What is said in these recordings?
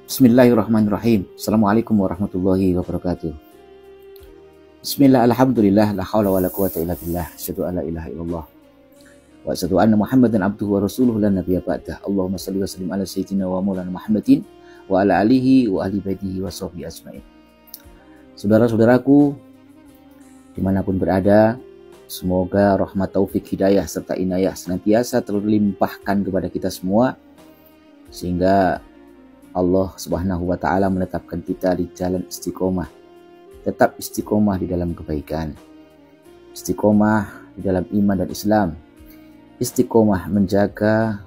Bismillahirrahmanirrahim. Assalamualaikum warahmatullahi wabarakatuh. Bismillah, alhamdulillah, la hawla wa la quwata illa billah. Asyhadu an la ilaha illallah wa asyhadu anna Muhammadan abduhu wa rasuluhu la nabiyya ba'dah. Allahumma shalli wa sallim ala sayyidina wa maulana Muhammadin wa ala alihi wa ahli baitihi wa sahbihi ajmain. Saudara-saudaraku dimanapun berada, semoga rahmat, taufik, hidayah serta inayah senantiasa terlimpahkan kepada kita semua, sehingga Allah Subhanahu wa Ta'ala menetapkan kita di jalan istiqomah. Tetap istiqomah di dalam kebaikan, istiqomah di dalam iman dan Islam, istiqomah menjaga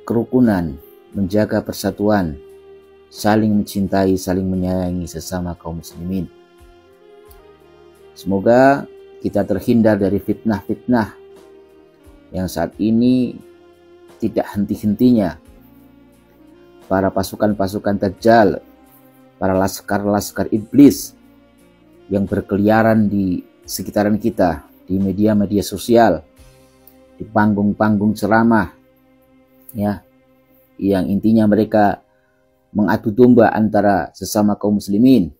kerukunan, menjaga persatuan, saling mencintai, saling menyayangi sesama kaum muslimin. Semoga kita terhindar dari fitnah-fitnah yang saat ini tidak henti-hentinya. Para pasukan-pasukan Dajjal, para laskar-laskar iblis yang berkeliaran di sekitaran kita, di media-media sosial, di panggung-panggung ceramah, ya, yang intinya mereka mengadu domba antara sesama kaum muslimin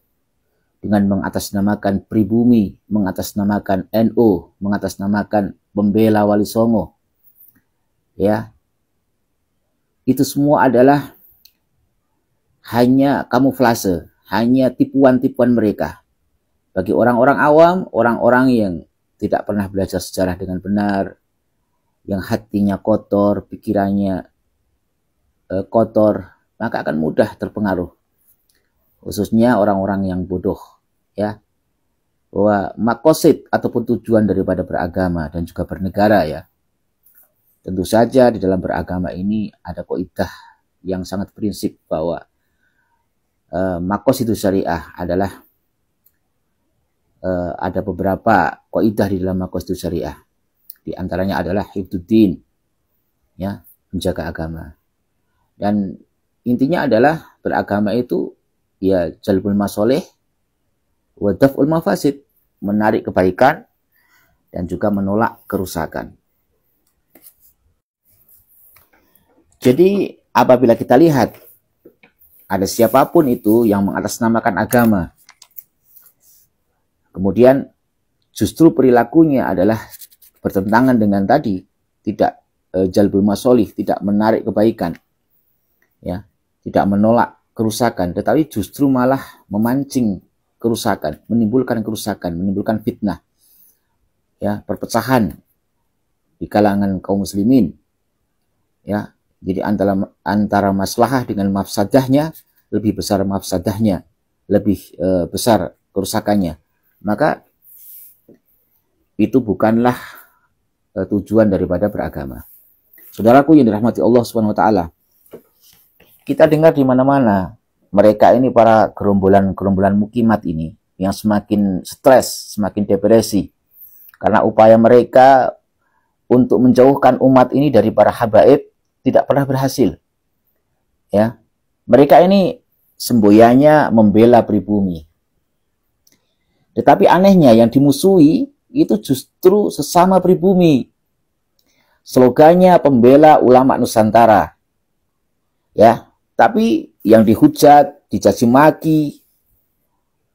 dengan mengatasnamakan pribumi, mengatasnamakan NU, mengatasnamakan pembela Wali Songo, ya. Itu semua adalah hanya kamuflase, hanya tipuan-tipuan mereka. Bagi orang-orang awam, orang-orang yang tidak pernah belajar sejarah dengan benar, yang hatinya kotor, pikirannya kotor, maka akan mudah terpengaruh. Khususnya orang-orang yang bodoh, ya. Bahwa makosid ataupun tujuan daripada beragama dan juga bernegara, ya. Tentu saja di dalam beragama ini ada kaidah yang sangat prinsip bahwa maqasid syariah adalah ada beberapa kaidah di dalam maqasid syariah. Di antaranya adalah hifdzuddin, ya, menjaga agama. Dan intinya adalah beragama itu ya jalbul masoleh wa daf'ul mafasid, menarik kebaikan dan juga menolak kerusakan. Jadi apabila kita lihat ada siapapun itu yang mengatasnamakan agama, kemudian justru perilakunya adalah bertentangan dengan tadi, tidak jalbul masolih, tidak menarik kebaikan, ya, tidak menolak kerusakan, tetapi justru malah memancing kerusakan, menimbulkan fitnah, ya, perpecahan di kalangan kaum muslimin, ya. Jadi antara maslahah dengan mafsadahnya, lebih besar mafsadahnya, lebih besar kerusakannya. Maka itu bukanlah tujuan daripada beragama. Saudaraku yang dirahmati Allah Subhanahu wa Ta'ala, kita dengar di mana-mana mereka ini, para gerombolan mukimat ini, yang semakin stres, semakin depresi karena upaya mereka untuk menjauhkan umat ini dari para habaib tidak pernah berhasil, ya. Mereka ini semboyannya membela pribumi, tetapi anehnya yang dimusuhi itu justru sesama pribumi. Slogannya pembela ulama Nusantara, ya, tapi yang dihujat, dicaci maki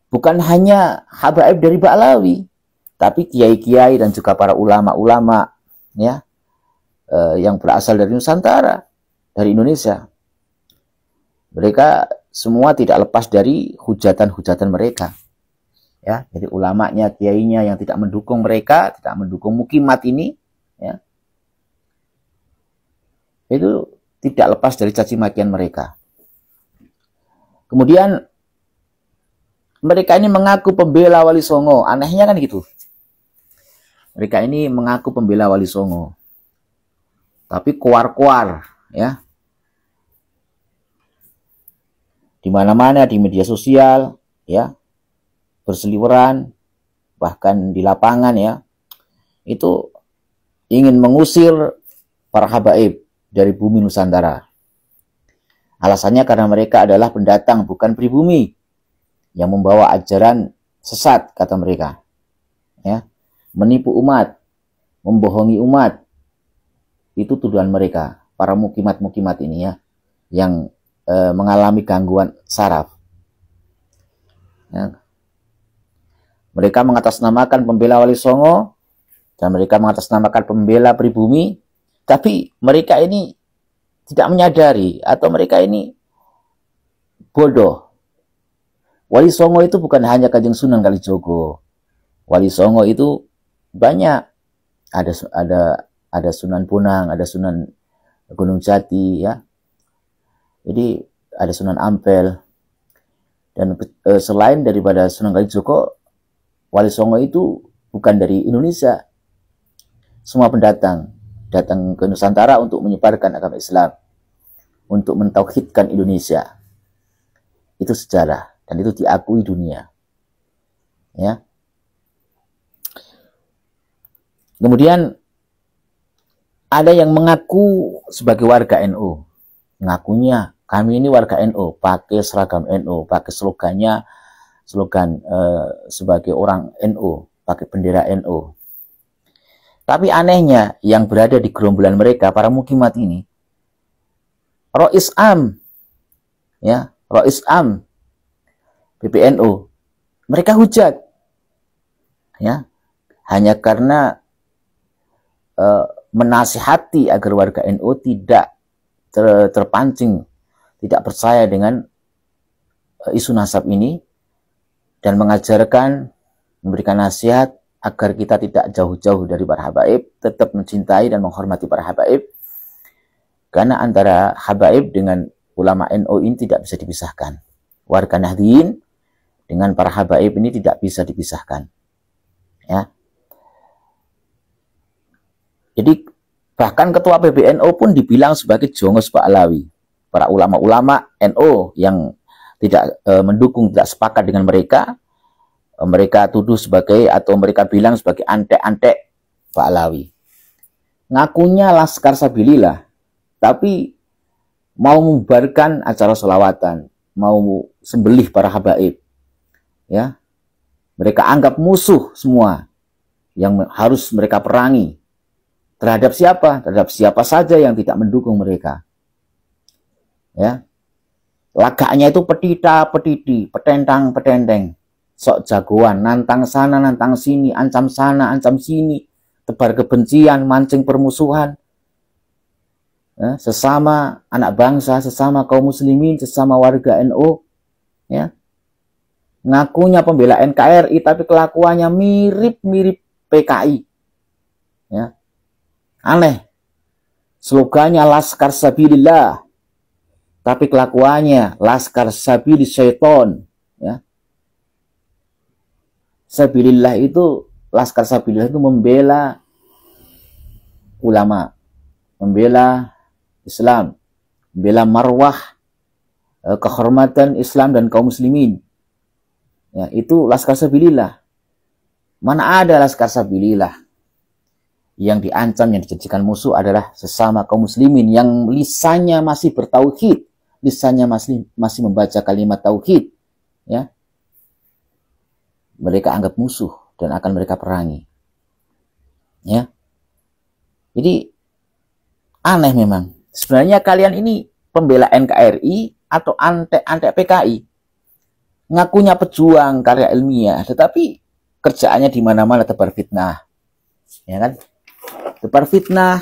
bukan hanya habaib dari Ba'lawi, tapi kiai-kiai dan juga para ulama-ulama, ya, yang berasal dari Nusantara, dari Indonesia. Mereka semua tidak lepas dari hujatan-hujatan mereka, ya. Jadi ulamanya, kiainya yang tidak mendukung mereka, tidak mendukung mukimat ini, ya, itu tidak lepas dari caci makian mereka. Kemudian mereka ini mengaku pembela Wali Songo. Anehnya kan gitu. Mereka ini mengaku pembela Wali Songo, tapi kuar-kuar, ya, di mana-mana di media sosial, ya, berseliweran, bahkan di lapangan, ya, itu ingin mengusir para habaib dari bumi Nusantara. Alasannya karena mereka adalah pendatang, bukan pribumi yang membawa ajaran sesat, kata mereka, ya, menipu umat, membohongi umat. Itu tuduhan mereka, para mukimat-mukimat ini, ya, yang mengalami gangguan saraf. Ya. Mereka mengatasnamakan pembela Wali Songo dan mereka mengatasnamakan pembela pribumi, tapi mereka ini tidak menyadari atau mereka ini bodoh. Wali Songo itu bukan hanya Kanjeng Sunan Kalijogo. Wali Songo itu banyak. Ada Sunan Bonang, ada Sunan Gunung Jati, ya. Jadi ada Sunan Ampel. Dan selain daripada Sunan Kalijogo, Wali Songo itu bukan dari Indonesia. Semua pendatang datang ke Nusantara untuk menyebarkan agama Islam, untuk mentauhidkan Indonesia. Itu sejarah dan itu diakui dunia. Ya. Kemudian ada yang mengaku sebagai warga NU. Ngakunya kami ini warga NU, pakai seragam NU, pakai slogan sebagai orang NU, pakai bendera NU. Tapi anehnya yang berada di gerombolan mereka, para mukimat ini, Rois Am, ya, Rois Am PBNU, mereka hujat, ya, hanya karena menasihati agar warga NU tidak terpancing, tidak percaya dengan isu nasab ini, dan mengajarkan, memberikan nasihat agar kita tidak jauh-jauh dari para habaib, tetap mencintai dan menghormati para habaib, karena antara habaib dengan ulama NU ini tidak bisa dipisahkan. Warga Nahdliyin dengan para habaib ini tidak bisa dipisahkan. Ya. Jadi bahkan ketua PBNU pun dibilang sebagai jongos Ba'alawi. Para ulama-ulama NU yang tidak mendukung, tidak sepakat dengan mereka, mereka tuduh sebagai, atau mereka bilang sebagai antek-antek Ba'alawi. Ngakunya Laskar Sabilillah, tapi mau membubarkan acara sholawatan, mau sembelih para habaib. Ya, mereka anggap musuh semua yang harus mereka perangi. Terhadap siapa? Terhadap siapa saja yang tidak mendukung mereka. Ya, lagaknya itu petita, petiti, petentang, petenteng, sok jagoan, nantang sana, nantang sini, ancam sana, ancam sini, tebar kebencian, mancing permusuhan. Ya, sesama anak bangsa, sesama kaum muslimin, sesama warga NU. Ya, ngakunya pembela NKRI, tapi kelakuannya mirip-mirip PKI. Ya. Aneh. Slogannya Laskar Sabilillah, tapi kelakuannya Laskar Sabili Syaiton. Ya. Sabilillah itu, Laskar Sabilillah itu membela ulama, membela Islam, membela marwah, kehormatan Islam dan kaum muslimin. Ya, itu Laskar Sabilillah. Mana ada Laskar Sabilillah? Yang diancam, yang dijadikan musuh adalah sesama kaum muslimin yang lisannya masih bertauhid, lisannya masih membaca kalimat tauhid, ya. Mereka anggap musuh dan akan mereka perangi. Ya. Jadi aneh memang. Sebenarnya kalian ini pembela NKRI atau antek-antek PKI. Ngakunya pejuang karya ilmiah, tetapi kerjaannya di mana-mana tebar fitnah. Ya kan? Tebar fitnah.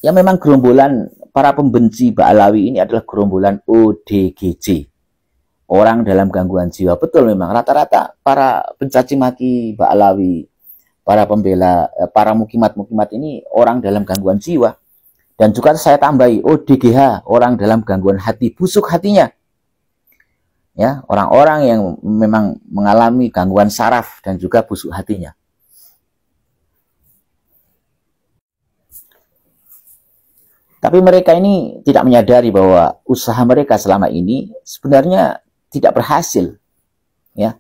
Ya, memang gerombolan para pembenci Ba'alawi ini adalah gerombolan ODGJ, orang dalam gangguan jiwa. Betul, memang rata-rata para pencaci maki Ba'alawi, para pembela, para mukimat-mukimat ini orang dalam gangguan jiwa. Dan juga saya tambahi ODGH, orang dalam gangguan hati, busuk hatinya. Ya, orang-orang yang memang mengalami gangguan saraf dan juga busuk hatinya. Tapi mereka ini tidak menyadari bahwa usaha mereka selama ini sebenarnya tidak berhasil. Ya,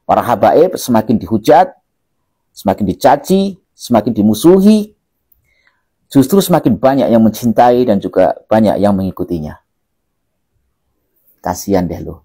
para habaib semakin dihujat, semakin dicaci, semakin dimusuhi, justru semakin banyak yang mencintai dan juga banyak yang mengikutinya. Kasihan deh loh.